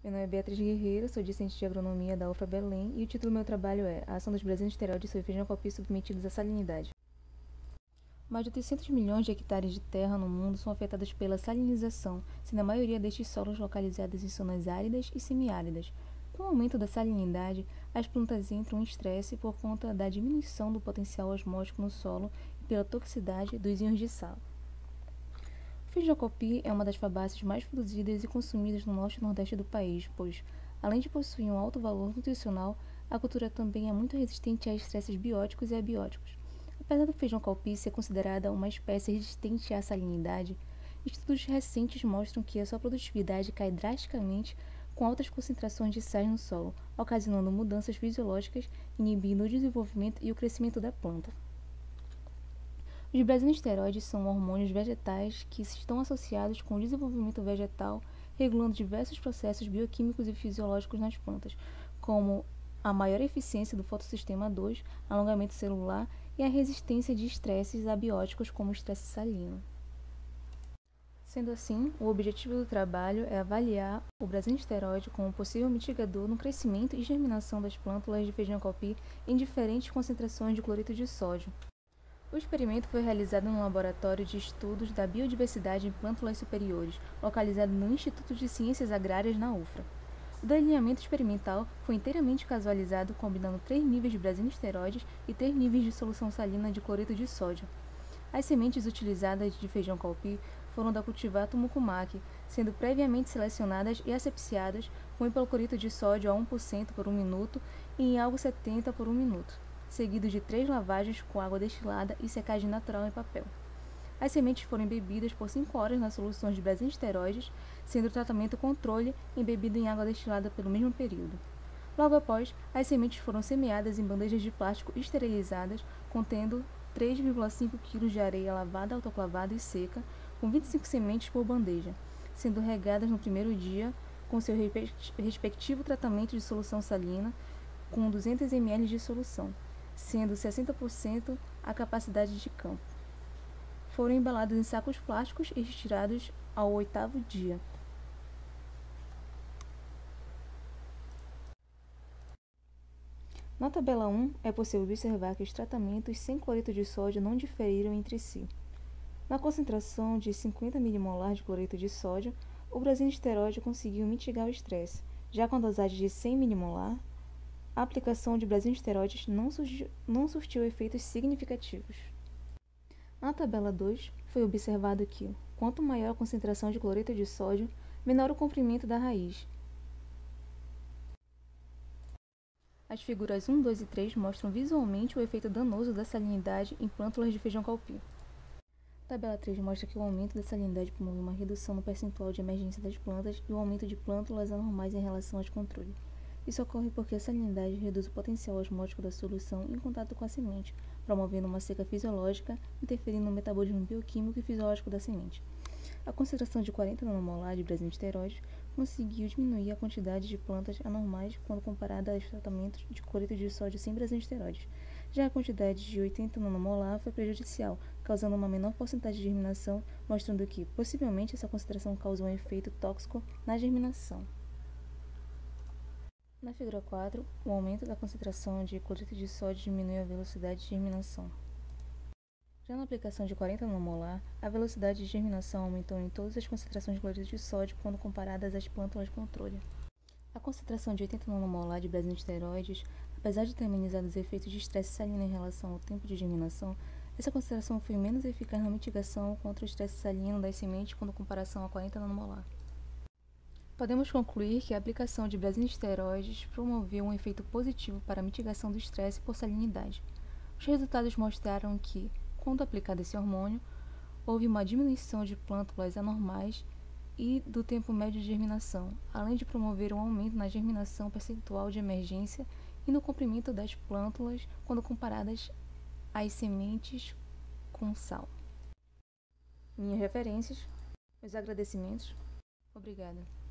Meu nome é Beatriz Guerreiro, sou discente de agronomia da UFRA Belém e o título do meu trabalho é A ação dos brasileiros sobre feijão calpi submetidos à salinidade. Mais de 800 milhões de hectares de terra no mundo são afetados pela salinização, sendo a maioria destes solos localizados em zonas áridas e semiáridas. Com o aumento da salinidade, as plantas entram em estresse por conta da diminuição do potencial osmótico no solo e pela toxicidade dos íons de sal. O feijão calpi é uma das fabáceas mais produzidas e consumidas no norte e nordeste do país, pois, além de possuir um alto valor nutricional, a cultura também é muito resistente a estresses bióticos e abióticos. Apesar do feijão calpi ser considerada uma espécie resistente à salinidade, estudos recentes mostram que a sua produtividade cai drasticamente com altas concentrações de sais no solo, ocasionando mudanças fisiológicas, inibindo o desenvolvimento e o crescimento da planta. Os brazinosteroides são hormônios vegetais que estão associados com o desenvolvimento vegetal, regulando diversos processos bioquímicos e fisiológicos nas plantas, como a maior eficiência do fotossistema 2, alongamento celular e a resistência de estresses abióticos como o estresse salino. Sendo assim, o objetivo do trabalho é avaliar o brazinosteroide como possível mitigador no crescimento e germinação das plântulas de feijão calpi em diferentes concentrações de cloreto de sódio. O experimento foi realizado no Laboratório de Estudos da Biodiversidade em Plântulas Superiores, localizado no Instituto de Ciências Agrárias na UFRA. O delineamento experimental foi inteiramente casualizado, combinando 3 níveis de brazinosteroides e 3 níveis de solução salina de cloreto de sódio. As sementes utilizadas de feijão calpi foram da cultivar Tumucumaque, sendo previamente selecionadas e asepsiadas com hipocloreto de sódio a 1% por 1 minuto e em algo 70 por 1 minuto, seguido de 3 lavagens com água destilada e secagem natural em papel. As sementes foram embebidas por 5 horas nas soluções de brazinosteroides, sendo o tratamento controle embebido em água destilada pelo mesmo período. Logo após, as sementes foram semeadas em bandejas de plástico esterilizadas, contendo 3,5 kg de areia lavada, autoclavada e seca, com 25 sementes por bandeja, sendo regadas no primeiro dia com seu respectivo tratamento de solução salina, com 200 ml de solução, sendo 60% a capacidade de campo. Foram embalados em sacos plásticos e retirados ao 8º dia. Na tabela 1, é possível observar que os tratamentos sem cloreto de sódio não diferiram entre si. Na concentração de 50 mmol de cloreto de sódio, o brazinosteroide conseguiu mitigar o estresse. Já com a dosagem de 100 mmol, a aplicação de brazinosteroides não surtiu efeitos significativos. Na tabela 2, foi observado que, quanto maior a concentração de cloreto de sódio, menor o comprimento da raiz. As figuras 1, 2 e 3 mostram visualmente o efeito danoso da salinidade em plântulas de feijão calpi. A tabela 3 mostra que o aumento da salinidade promove uma redução no percentual de emergência das plantas e o aumento de plântulas anormais em relação aos controles. Isso ocorre porque a salinidade reduz o potencial osmótico da solução em contato com a semente, promovendo uma seca fisiológica, interferindo no metabolismo bioquímico e fisiológico da semente. A concentração de 40 nanomolar de brazinosteroides conseguiu diminuir a quantidade de plantas anormais quando comparada aos tratamentos de cloreto de sódio sem brazinosteroides. Já a quantidade de 80 nanomolar foi prejudicial, causando uma menor porcentagem de germinação, mostrando que, possivelmente, essa concentração causou um efeito tóxico na germinação. Na figura 4, o aumento da concentração de cloreto de sódio diminui a velocidade de germinação. Já na aplicação de 40 nanomolar, a velocidade de germinação aumentou em todas as concentrações de cloreto de sódio quando comparadas às plântulas de controle. A concentração de 80 nanomolar de brazinosteroides, apesar de ter amenizado os efeitos de estresse salino em relação ao tempo de germinação, essa concentração foi menos eficaz na mitigação contra o estresse salino das sementes quando comparação a 40 nanomolar. Podemos concluir que a aplicação de brazinosteroides promoveu um efeito positivo para a mitigação do estresse por salinidade. Os resultados mostraram que, quando aplicado esse hormônio, houve uma diminuição de plântulas anormais e do tempo médio de germinação, além de promover um aumento na germinação percentual de emergência e no comprimento das plântulas quando comparadas às sementes com sal. Minhas referências, meus agradecimentos. Obrigada.